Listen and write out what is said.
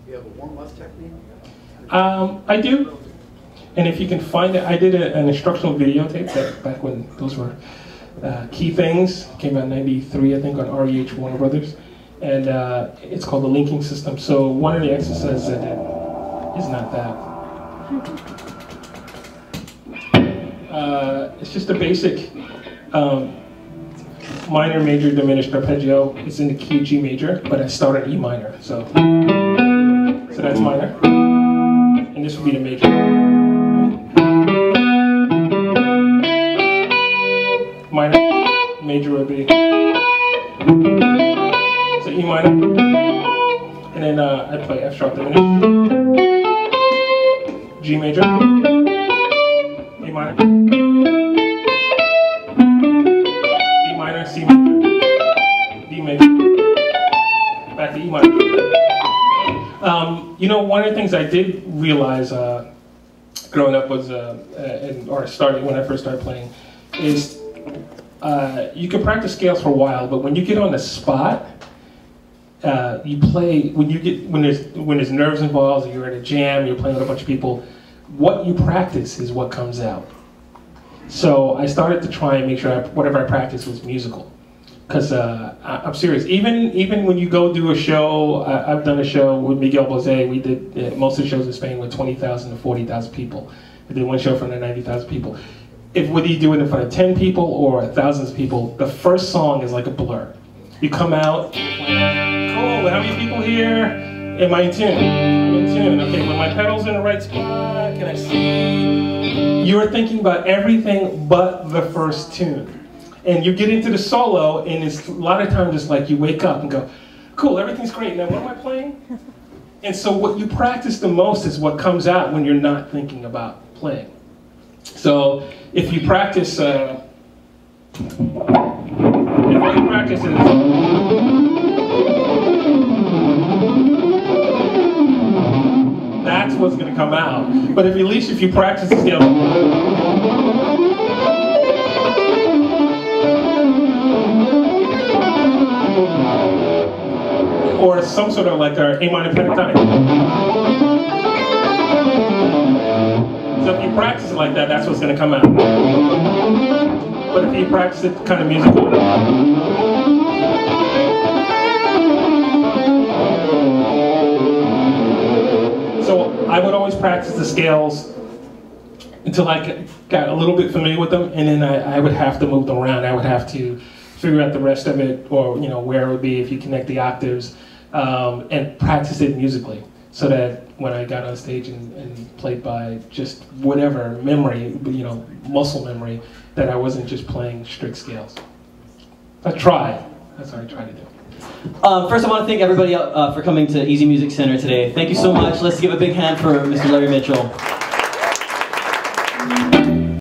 You have a warm-up technique? I do. And if you can find it, I did an instructional videotape back when those were key things. Came out in '93, I think, on REH Warner Brothers. And it's called the linking system. So one of the exercises I did is not that. It's just a basic minor, major, diminished arpeggio. It's in the key of G major, but I start at E minor. So that's minor. And this would be the major. Minor, major would be. So E minor. And then I play F sharp diminished. G major. A minor. E minor, C major. D major. Back to E minor. You know, one of the things I did realize growing up was, or started when I first started playing, is you can practice scales for a while, but when you get on the spot, you play when there's nerves involved, or you're at a jam, you're playing with a bunch of people. What you practice is what comes out. So I started to try and make sure whatever I practiced was musical. Because I'm serious, even when you go do a show, I've done a show with Miguel Bosé. We did most of the shows in Spain with 20,000 to 40,000 people. We did one show for 90,000 people. Whether you do it in front of 10 people or thousands of people, the first song is like a blur. You come out, cool, how many people here? Am I in tune? I'm in tune. Okay, when my pedal's in the right spot, can I see? You're thinking about everything but the first tune. And you get into the solo, and it's a lot of times it's like you wake up and go, cool, everything's great, now what am I playing? And so what you practice the most is what comes out when you're not thinking about playing. So if you practice, that's what's going to come out. But at least if you practice the scale, or some sort of like our A minor pentatonic. So if you practice it like that, that's what's going to come out. But if you practice it kind of musical, so I would always practice the scales until I got a little bit familiar with them, and then I would have to move them around. I would have to figure out the rest of it, or where it would be if you connect the octaves, and practice it musically, so that when I got on stage and played by just whatever memory, muscle memory, that I wasn't just playing strict scales. I tried. That's what I tried to do. First, I want to thank everybody for coming to Easy Music Center today. Thank you so much. Let's give a big hand for Mr. Larry Mitchell.